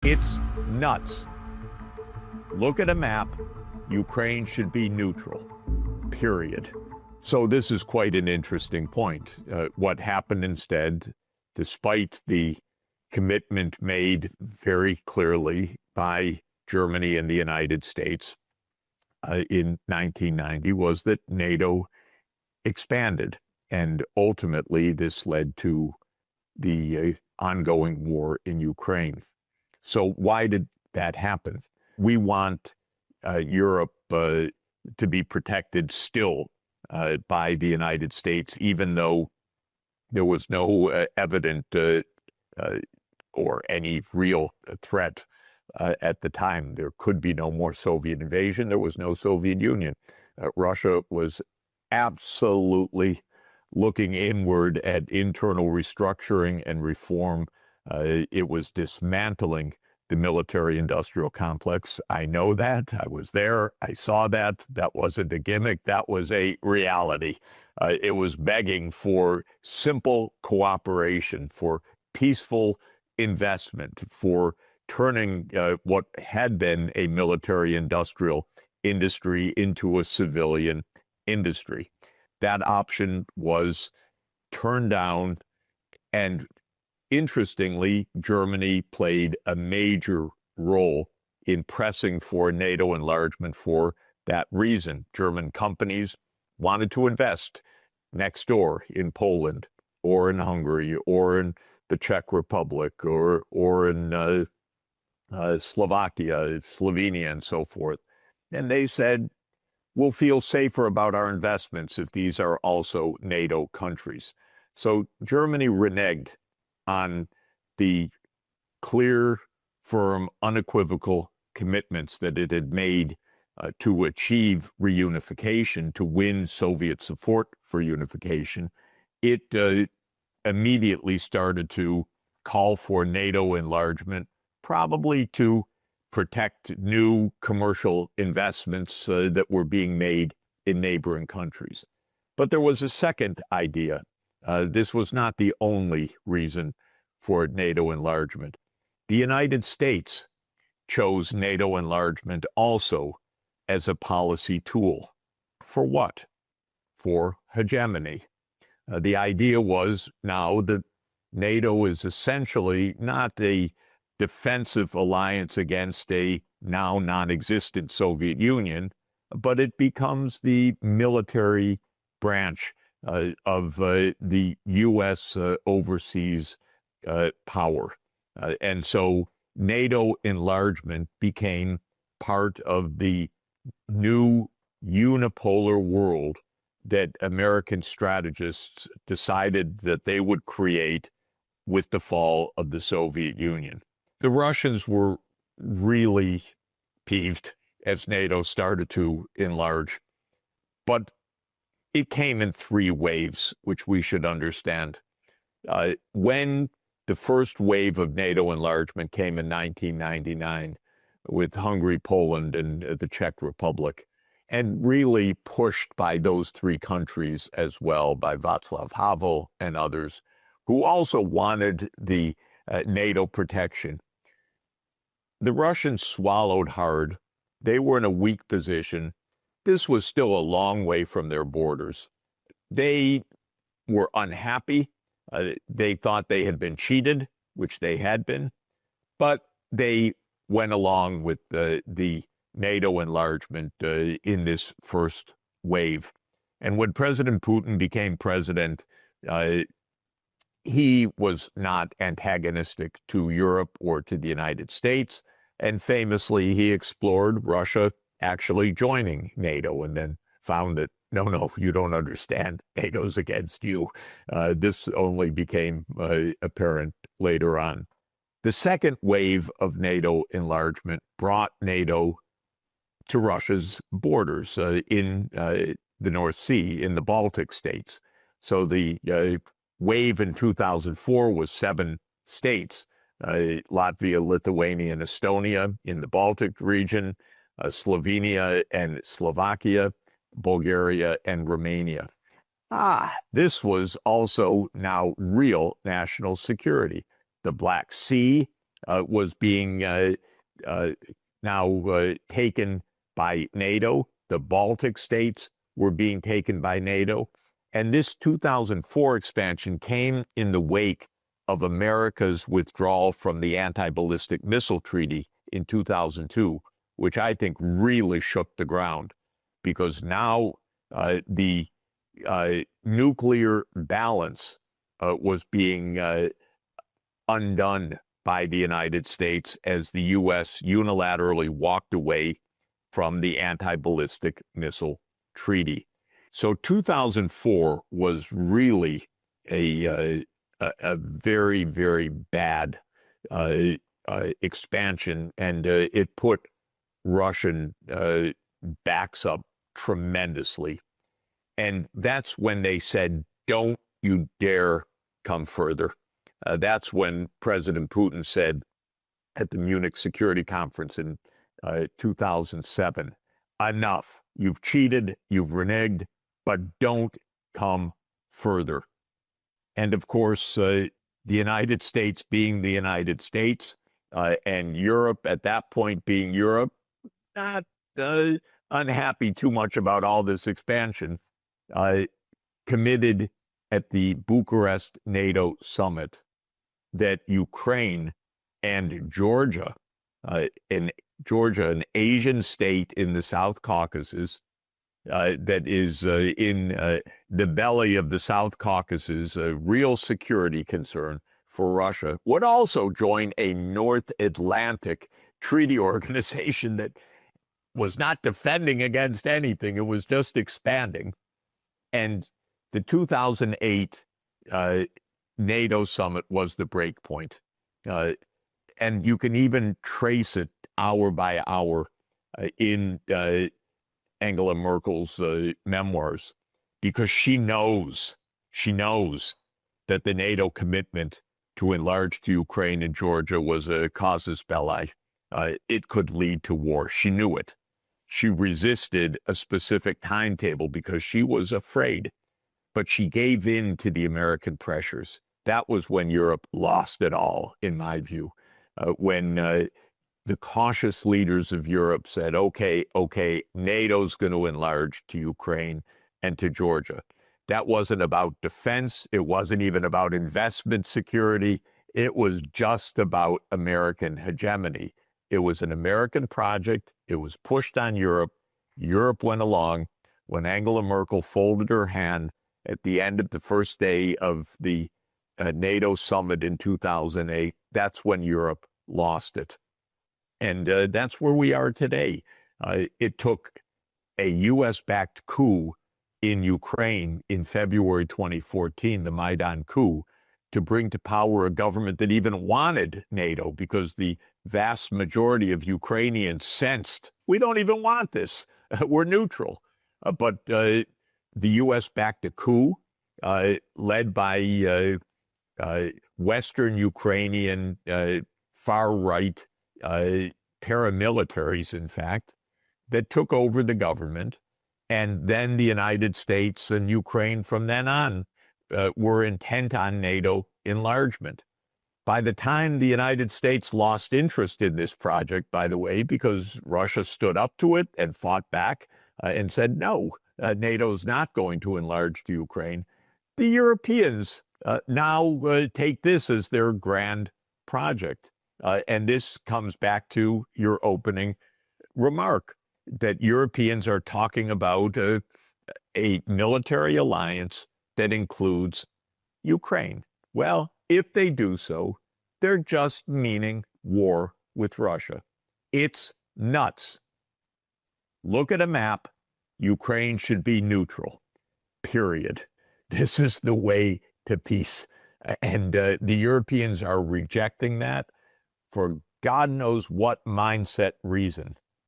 It's nuts. Look at a map. Ukraine should be neutral, period. So this is quite an interesting point. What happened instead, despite the commitment made very clearly by Germany and the United States in 1990, was that NATO expanded. And ultimately, this led to the ongoing war in Ukraine. So why did that happen? We want Europe to be protected still by the United States, even though there was no evident or any real threat at the time. There could be no more Soviet invasion. There was no Soviet Union. Russia was absolutely looking inward at internal restructuring and reform. It was dismantling the military-industrial complex. I know that. I was there. I saw that. That wasn't a gimmick. That was a reality. It was begging for simple cooperation, for peaceful investment, for turning what had been a military-industrial industry into a civilian industry. That option was turned down, and interestingly, Germany played a major role in pressing for NATO enlargement for that reason. German companies wanted to invest next door in Poland or in Hungary or in the Czech Republic or in Slovakia, Slovenia, and so forth. And they said, we'll feel safer about our investments if these are also NATO countries. So Germany reneged on the clear, firm, unequivocal commitments that it had made to achieve reunification, to win Soviet support for unification. It immediately started to call for NATO enlargement, probably to protect new commercial investments that were being made in neighboring countries. But there was a second idea. This was not the only reason for NATO enlargement. The United States chose NATO enlargement also as a policy tool. For what? For hegemony. The idea was now that NATO is essentially not a defensive alliance against a now non-existent Soviet Union, but it becomes the military branch of the U.S. overseas power. And so NATO enlargement became part of the new unipolar world that American strategists decided that they would create with the fall of the Soviet Union. The Russians were really peeved as NATO started to enlarge, but it came in three waves, which we should understand. When the first wave of NATO enlargement came in 1999 with Hungary, Poland, and the Czech Republic, and really pushed by those three countries as well, by Václav Havel and others, who also wanted the NATO protection. The Russians swallowed hard. They were in a weak position. This was still a long way from their borders. They were unhappy. They thought they had been cheated, which they had been, but they went along with the NATO enlargement in this first wave. And when President Putin became president, he was not antagonistic to Europe or to the United States. And famously, he explored Russia actually joining NATO and then found that, no, you don't understand. NATO's against you. This only became apparent later on. The second wave of NATO enlargement brought NATO to Russia's borders in the North Sea, in the Baltic states. So the wave in 2004 was 7 states, Latvia, Lithuania, and Estonia in the Baltic region, Slovenia and Slovakia, Bulgaria, and Romania. This was also now real national security. The Black Sea was being now taken by NATO. The Baltic states were being taken by NATO. And this 2004 expansion came in the wake of America's withdrawal from the Anti-Ballistic Missile Treaty in 2002, which I think really shook the ground, because now the nuclear balance was being undone by the United States as the U.S. unilaterally walked away from the Anti-Ballistic Missile Treaty. So 2004 was really a very, very bad expansion, and it put Russian backs up tremendously. And that's when they said, don't you dare come further. That's when President Putin said at the Munich Security Conference in 2007, enough. You've cheated, you've reneged, but don't come further. And of course, the United States being the United States, and Europe at that point being Europe, not unhappy too much about all this expansion, committed at the Bucharest NATO summit that Ukraine and Georgia, an Asian state in the South Caucasus, that is in the belly of the South Caucasus, a real security concern for Russia, would also join a North Atlantic treaty organization that was not defending against anything. It was just expanding. And the 2008 NATO summit was the break point. And you can even trace it hour by hour in Angela Merkel's memoirs, because she knows that the NATO commitment to enlarge to Ukraine and Georgia was a casus belli. It could lead to war. She knew it. She resisted a specific timetable because she was afraid, but she gave in to the American pressures. That was when Europe lost it all, in my view, when the cautious leaders of Europe said, okay, NATO's going to enlarge to Ukraine and to Georgia. That wasn't about defense. It wasn't even about investment security. It was just about American hegemony. It was an American project. It was pushed on Europe. Europe went along. When Angela Merkel folded her hand at the end of the first day of the NATO summit in 2008, that's when Europe lost it. And that's where we are today. It took a U.S.-backed coup in Ukraine in February 2014, the Maidan coup, to bring to power a government that even wanted NATO, because the vast majority of Ukrainians sensed, we don't even want this. We're neutral. But the U.S. backed a coup led by Western Ukrainian far-right paramilitaries, in fact, that took over the government. And then the United States and Ukraine from then on were intent on NATO enlargement. By the time the United States lost interest in this project, by the way, because Russia stood up to it and fought back and said, no, NATO's not going to enlarge to Ukraine, the Europeans now take this as their grand project. And this comes back to your opening remark, that Europeans are talking about a military alliance that includes Ukraine. Well, if they do so, they're just meaning war with Russia. It's nuts. Look at a map. Ukraine should be neutral, period. This is the way to peace. And the Europeans are rejecting that for God knows what mindset reason.